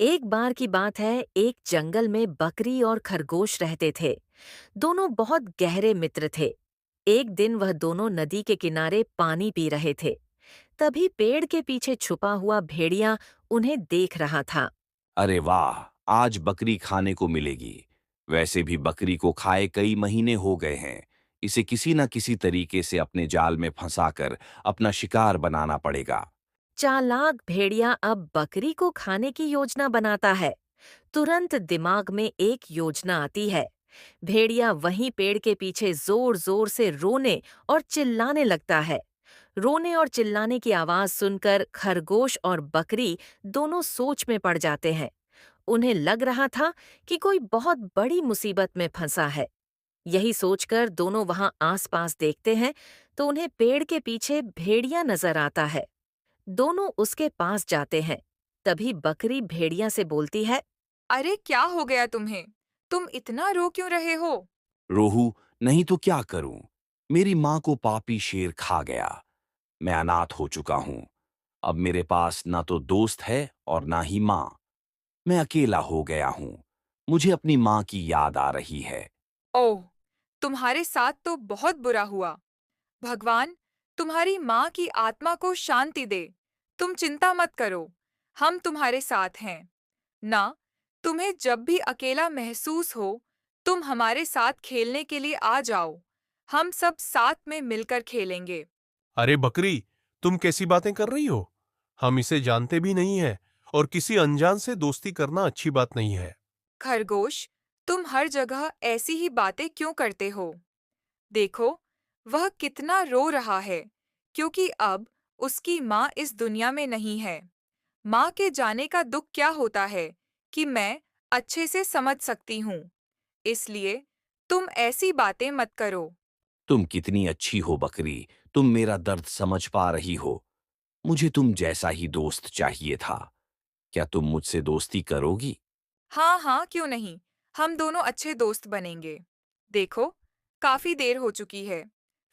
एक बार की बात है, एक जंगल में बकरी और खरगोश रहते थे। दोनों बहुत गहरे मित्र थे। एक दिन वह दोनों नदी के किनारे पानी पी रहे थे। तभी पेड़ के पीछे छुपा हुआ भेड़िया उन्हें देख रहा था। अरे वाह! आज बकरी खाने को मिलेगी। वैसे भी बकरी को खाए कई महीने हो गए हैं। इसे किसी न किसी तरीके से अपने जाल में फंसाकर अपना शिकार बनाना पड़ेगा। चालाक भेड़िया अब बकरी को खाने की योजना बनाता है। तुरंत दिमाग में एक योजना आती है। भेड़िया वहीं पेड़ के पीछे जोर जोर से रोने और चिल्लाने लगता है। रोने और चिल्लाने की आवाज सुनकर खरगोश और बकरी दोनों सोच में पड़ जाते हैं। उन्हें लग रहा था कि कोई बहुत बड़ी मुसीबत में फंसा है। यही सोचकर दोनों वहां आसपास देखते हैं तो उन्हें पेड़ के पीछे भेड़िया नजर आता है। दोनों उसके पास जाते हैं। तभी बकरी भेड़िया से बोलती है। अरे क्या हो गया तुम्हें? तुम इतना रो क्यों रहे हो? रोहू, नहीं तो क्या करूं? मेरी माँ को पापी शेर खा गया। मैं अनाथ हो चुका हूं। अब मेरे पास ना तो दोस्त है और ना ही माँ। मैं अकेला हो गया हूं। मुझे अपनी माँ की याद आ रही है। ओह, तुम्हारे साथ तो बहुत बुरा हुआ। भगवान तुम्हारी माँ की आत्मा को शांति दे। तुम चिंता मत करो, हम तुम्हारे साथ हैं। ना, तुम्हें जब भी अकेला महसूस हो, तुम हमारे साथ खेलने के लिए आ जाओ। हम सब साथ में मिलकर खेलेंगे। अरे बकरी, तुम कैसी बातें कर रही हो? हम इसे जानते भी नहीं है और किसी अनजान से दोस्ती करना अच्छी बात नहीं है। खरगोश, तुम हर जगह ऐसी ही बातें क्यों करते हो? देखो, वह कितना रो रहा है, क्योंकि अब उसकी माँ इस दुनिया में नहीं है। माँ के जाने का दुख क्या होता है कि मैं अच्छे से समझ सकती हूँ। इसलिए तुम ऐसी बातें मत करो। तुम कितनी अच्छी हो बकरी। तुम मेरा दर्द समझ पा रही हो। मुझे तुम जैसा ही दोस्त चाहिए था। क्या तुम मुझसे दोस्ती करोगी? हाँ हाँ, क्यों नहीं? हम दोनों अच्छे दोस्त बनेंगे। देखो, काफी देर हो चुकी है।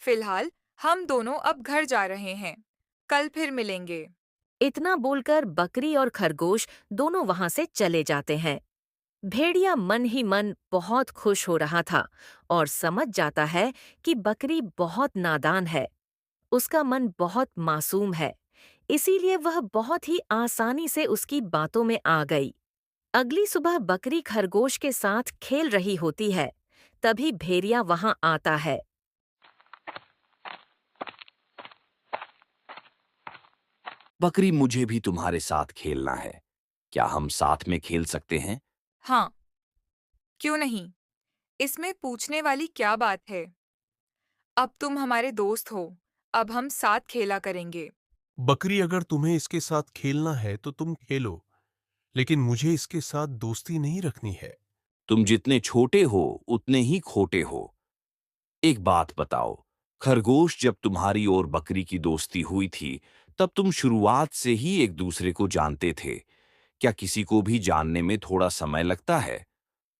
फिलहाल हम दोनों अब घर जा रहे हैं। कल फिर मिलेंगे। इतना बोलकर बकरी और खरगोश दोनों वहां से चले जाते हैं। भेड़िया मन ही मन बहुत खुश हो रहा था और समझ जाता है कि बकरी बहुत नादान है। उसका मन बहुत मासूम है। इसीलिए वह बहुत ही आसानी से उसकी बातों में आ गई। अगली सुबह बकरी खरगोश के साथ खेल रही होती है। तभी भेड़िया वहां आता है। बकरी, मुझे भी तुम्हारे साथ खेलना है। क्या हम साथ में खेल सकते हैं? हाँ, क्यों नहीं? इसमें पूछने वाली क्या बात है? अब तुम हमारे दोस्त हो। अब हम साथ खेला करेंगे। बकरी, अगर तुम्हें इसके साथ खेलना है तो तुम खेलो, लेकिन मुझे इसके साथ दोस्ती नहीं रखनी है। तुम जितने छोटे हो उतने ही खोटे हो। एक बात बताओ, खरगोश, जब तुम्हारी और बकरी की दोस्ती हुई थी, तब तुम शुरुआत से ही एक दूसरे को जानते थे। क्या किसी को भी जानने में थोड़ा समय लगता है?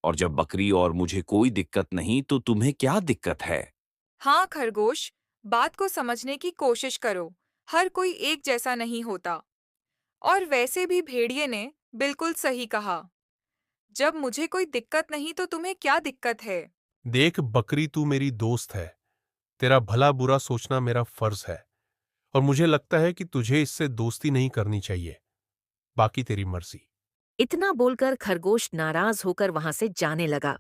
और जब बकरी और मुझे कोई दिक्कत नहीं, तो तुम्हें क्या दिक्कत है? हाँ खरगोश, बात को समझने की कोशिश करो। हर कोई एक जैसा नहीं होता। और वैसे भी भेड़िए ने बिल्कुल सही कहा। जब मुझे कोई दिक्कत नहीं तो तुम्हें क्या दिक्कत है? देख बकरी, तू मेरी दोस्त है। तेरा भला बुरा सोचना मेरा फर्ज है और मुझे लगता है कि तुझे इससे दोस्ती नहीं करनी चाहिए। बाकी तेरी मर्जी। इतना बोलकर खरगोश नाराज होकर वहां से जाने लगा।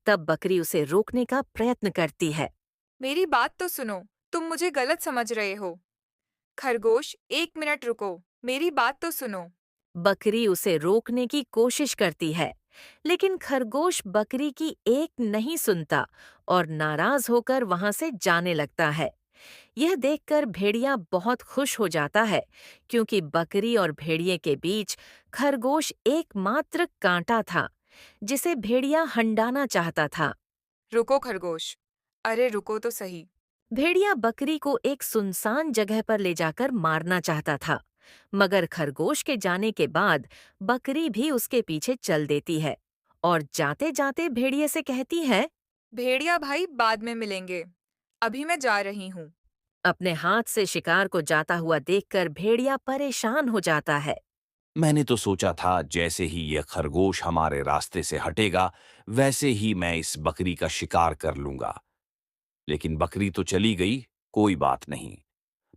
तब बकरी उसे रोकने का प्रयत्न करती है। मेरी बात तो सुनो, तुम मुझे गलत समझ रहे हो। खरगोश, एक मिनट रुको, मेरी बात तो सुनो। बकरी उसे रोकने की कोशिश करती है, लेकिन खरगोश बकरी की एक नहीं सुनता और नाराज होकर वहां से जाने लगता है। यह देखकर भेड़िया बहुत खुश हो जाता है, क्योंकि बकरी और भेड़िए के बीच खरगोश एकमात्र कांटा था, जिसे भेड़िया हंडाना चाहता था। रुको खरगोश, अरे रुको तो सही। भेड़िया बकरी को एक सुनसान जगह पर ले जाकर मारना चाहता था, मगर खरगोश के जाने के बाद बकरी भी उसके पीछे चल देती है और जाते जाते भेड़िए से कहती है। भेड़िया भाई, बाद में मिलेंगे। अभी मैं जा रही हूँ। अपने हाथ से शिकार को जाता हुआ देखकर भेड़िया परेशान हो जाता है। मैंने तो सोचा था जैसे ही यह खरगोश हमारे रास्ते से हटेगा, वैसे ही मैं इस बकरी का शिकार कर लूंगा। लेकिन बकरी तो चली गई, कोई बात नहीं।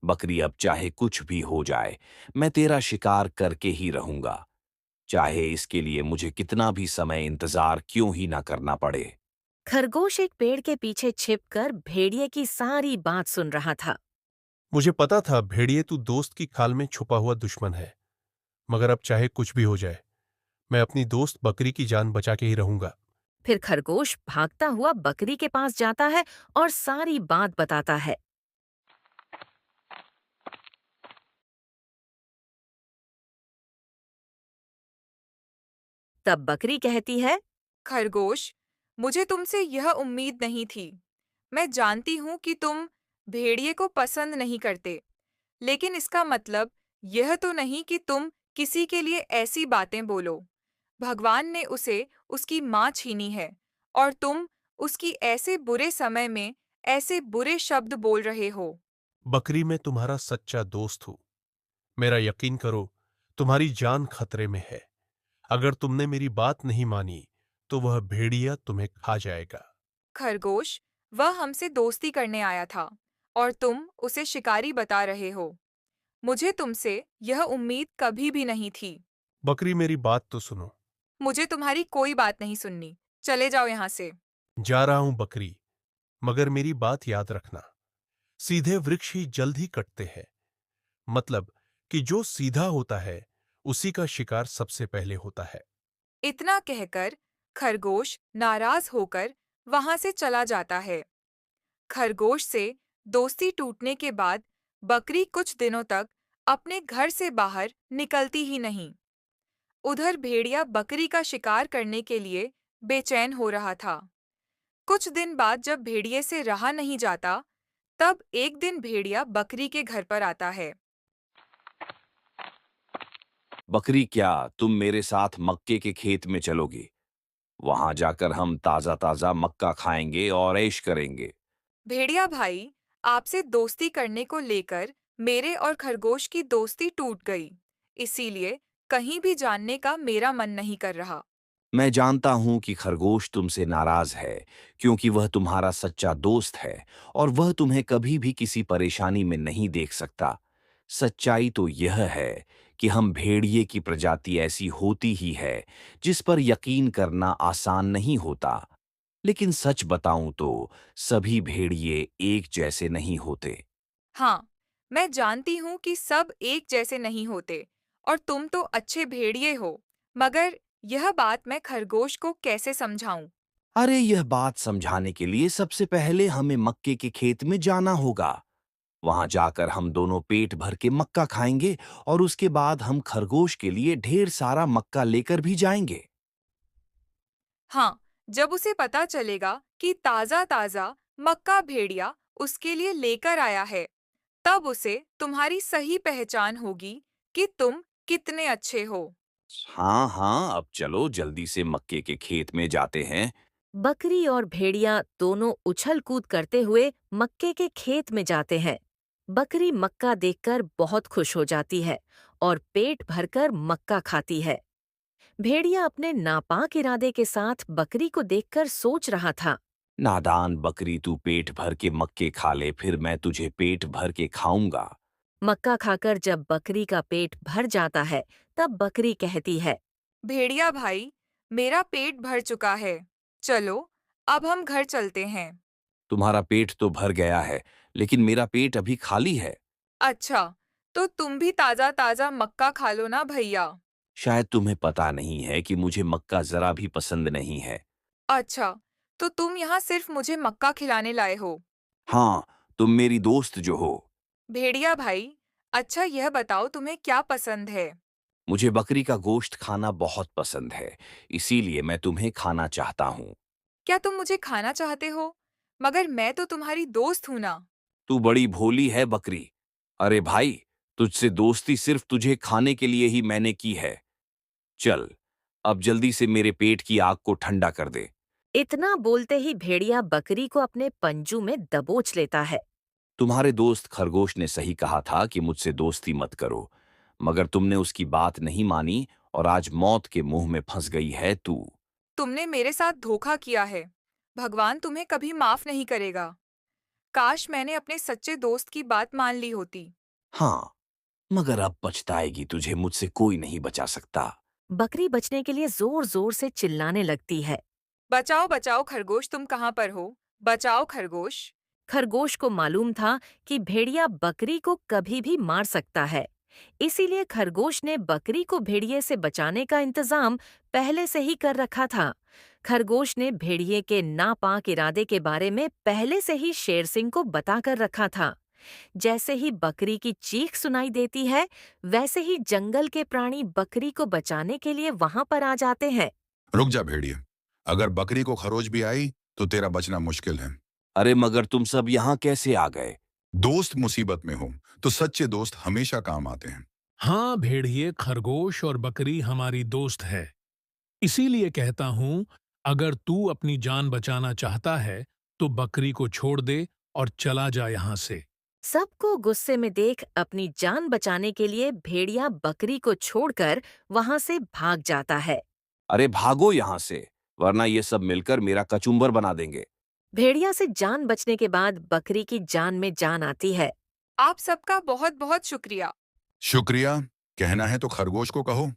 बकरी अब चाहे कुछ भी हो जाए, मैं तेरा शिकार करके ही रहूंगा, चाहे इसके लिए मुझे कितना भी समय इंतजार क्यों ही ना करना पड़े। खरगोश एक पेड़ के पीछे छिपकर भेड़िए की सारी बात सुन रहा था। मुझे पता था भेड़िए तू दोस्त की खाल में छुपा हुआ दुश्मन है, मगर अब चाहे कुछ भी हो जाए, मैं अपनी दोस्त बकरी की जान बचा के ही रहूंगा। फिर खरगोश भागता हुआ बकरी के पास जाता है और सारी बात बताता है। तब बकरी कहती है, खरगोश, मुझे तुमसे यह उम्मीद नहीं थी। मैं जानती हूँ कि तुम भेड़िए को पसंद नहीं करते, लेकिन इसका मतलब यह तो नहीं कि तुम किसी के लिए ऐसी बातें बोलो। भगवान ने उसे उसकी माँ छीनी है और तुम उसकी ऐसे बुरे समय में ऐसे बुरे शब्द बोल रहे हो। बकरी, मैं तुम्हारा सच्चा दोस्त हूं। मेरा यकीन करो, तुम्हारी जान खतरे में है। अगर तुमने मेरी बात नहीं मानी, तो वह भेड़िया तुम्हें खा जाएगा। खरगोश, वह हमसे दोस्ती करने आया था और तुम उसे शिकारी बता रहे हो। मुझे तुमसे यह उम्मीद कभी भी नहीं थी। बकरी, मेरी बात तो सुनो। मुझे तुम्हारी कोई बात नहीं सुननी। चले जाओ यहाँ से। जा रहा हूं बकरी, मगर मेरी बात याद रखना। सीधे वृक्ष ही जल्द ही कटते हैं। मतलब कि जो सीधा होता है, उसी का शिकार सबसे पहले होता है। इतना कहकर खरगोश नाराज होकर वहां से चला जाता है। खरगोश से दोस्ती टूटने के बाद बकरी कुछ दिनों तक अपने घर से बाहर निकलती ही नहीं। उधर भेड़िया बकरी का शिकार करने के लिए बेचैन हो रहा था। कुछ दिन बाद जब भेड़िए से रहा नहीं जाता, तब एक दिन भेड़िया बकरी के घर पर आता है। बकरी, क्या तुम मेरे साथ मक्के के खेत में चलोगी? वहां जाकर हम ताजा ताजा मक्का खाएंगे और ऐश करेंगे। भेड़िया भाई, आपसे दोस्ती करने को लेकर मेरे और खरगोश की दोस्ती टूट गई। इसीलिए कहीं भी जानने का मेरा मन नहीं कर रहा। मैं जानता हूं कि खरगोश तुमसे नाराज है, क्योंकि वह तुम्हारा सच्चा दोस्त है और वह तुम्हें कभी भी किसी परेशानी में नहीं देख सकता। सच्चाई तो यह है कि हम भेड़िए की प्रजाति ऐसी होती ही है जिस पर यकीन करना आसान नहीं होता। लेकिन सच बताऊं तो सभी भेड़िए एक जैसे नहीं होते। हाँ, मैं जानती हूँ कि सब एक जैसे नहीं होते और तुम तो अच्छे भेड़िए हो। मगर यह बात मैं खरगोश को कैसे समझाऊं? अरे, यह बात समझाने के लिए सबसे पहले हमें मक्के के खेत में जाना होगा। वहां जाकर हम दोनों पेट भर के मक्का खाएंगे और उसके बाद हम खरगोश के लिए ढेर सारा मक्का लेकर भी जाएंगे। हाँ, जब उसे पता चलेगा कि ताजा ताजा मक्का भेड़िया उसके लिए लेकर आया है, तब उसे तुम्हारी सही पहचान होगी कि तुम कितने अच्छे हो। हाँ हाँ, अब चलो जल्दी से मक्के के खेत में जाते हैं। बकरी और भेड़िया दोनों उछल कूद करते हुए मक्के के खेत में जाते हैं। बकरी मक्का देखकर बहुत खुश हो जाती है और पेट भरकर मक्का खाती है। भेड़िया अपने नापाक इरादे के साथ बकरी को देखकर सोच रहा था। नादान बकरी, तू पेट भर के मक्के खा ले, फिर मैं तुझे पेट भर के खाऊंगा। मक्का खाकर जब बकरी का पेट भर जाता है, तब बकरी कहती है, भेड़िया भाई, मेरा पेट भर चुका है। चलो, अब हम घर चलते हैं। तुम्हारा पेट तो भर गया है, लेकिन मेरा पेट अभी खाली है। अच्छा, तो तुम भी ताजा ताजा मक्का खा लो ना भैया। शायद तुम्हें पता नहीं है कि मुझे मक्का जरा भी पसंद नहीं है। अच्छा, तो तुम यहाँ सिर्फ मुझे मक्का खिलाने लाए हो। हाँ, तुम मेरी दोस्त जो हो। भेड़िया भाई, अच्छा यह बताओ तुम्हें क्या पसंद है? मुझे बकरी का गोश्त खाना बहुत पसंद है, इसीलिए मैं तुम्हें खाना चाहता हूँ। क्या तुम मुझे खाना चाहते हो? मगर मैं तो तुम्हारी दोस्त हूँ ना। तू बड़ी भोली है बकरी। अरे भाई, तुझसे दोस्ती सिर्फ तुझे खाने के लिए ही मैंने की है। चल, अब जल्दी से मेरे पेट की आग को ठंडा कर दे। इतना बोलते ही भेड़िया बकरी को अपने पंजू में दबोच लेता है। तुम्हारे दोस्त खरगोश ने सही कहा था कि मुझसे दोस्ती मत करो। मगर तुमने उसकी बात नहीं मानी और आज मौत के मुंह में फंस गई है तू। तुमने मेरे साथ धोखा किया है। भगवान तुम्हें कभी माफ नहीं करेगा। काश मैंने अपने सच्चे दोस्त की बात मान ली होती। हाँ, मगर अब पछताएगी, तुझे मुझसे कोई नहीं बचा सकता। बकरी बचने के लिए जोर जोर से चिल्लाने लगती है। बचाओ बचाओ खरगोश, तुम कहाँ पर हो? बचाओ खरगोश। खरगोश को मालूम था कि भेड़िया बकरी को कभी भी मार सकता है। इसीलिए खरगोश ने बकरी को भेड़िए से बचाने का इंतजाम पहले से ही कर रखा था। खरगोश ने भेड़िए के नापाक इरादे के बारे में पहले से ही शेर सिंह को बताकर रखा था। जैसे ही बकरी की चीख सुनाई देती है, वैसे ही जंगल के प्राणी बकरी को बचाने के लिए वहां पर आ जाते हैं। रुक जा भेड़िया, अगर बकरी को खरोच भी आई तो तेरा बचना मुश्किल है। अरे मगर तुम सब यहाँ कैसे आ गए? दोस्त मुसीबत में हो तो सच्चे दोस्त हमेशा काम आते हैं। हाँ भेड़िए, खरगोश और बकरी हमारी दोस्त है। इसीलिए कहता हूँ, अगर तू अपनी जान बचाना चाहता है तो बकरी को छोड़ दे और चला जा यहाँ से। सबको गुस्से में देख अपनी जान बचाने के लिए भेड़िया बकरी को छोड़कर वहां से भाग जाता है। अरे भागो यहाँ से, वरना ये सब मिलकर मेरा कचुम्बर बना देंगे। भेड़िया से जान बचने के बाद बकरी की जान में जान आती है। आप सबका बहुत बहुत शुक्रिया। शुक्रिया कहना है तो खरगोश को कहो।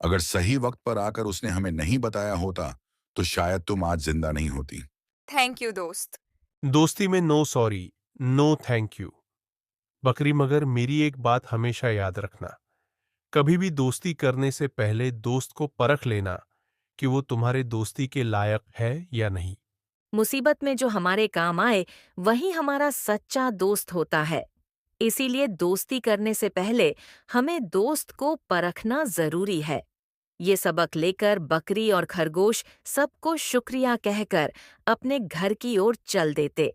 अगर सही वक्त पर आकर उसने हमें नहीं बताया होता तो शायद तुम आज जिंदा नहीं होती। थैंक यू दोस्त। दोस्ती में no sorry, no thank you. बकरी, मगर मेरी एक बात हमेशा याद रखना, कभी भी दोस्ती करने से पहले दोस्त को परख लेना कि वो तुम्हारे दोस्ती के लायक है या नहीं। मुसीबत में जो हमारे काम आए वही हमारा सच्चा दोस्त होता है। इसीलिए दोस्ती करने से पहले हमें दोस्त को परखना जरूरी है। ये सबक लेकर बकरी और खरगोश सबको शुक्रिया कहकर अपने घर की ओर चल देते।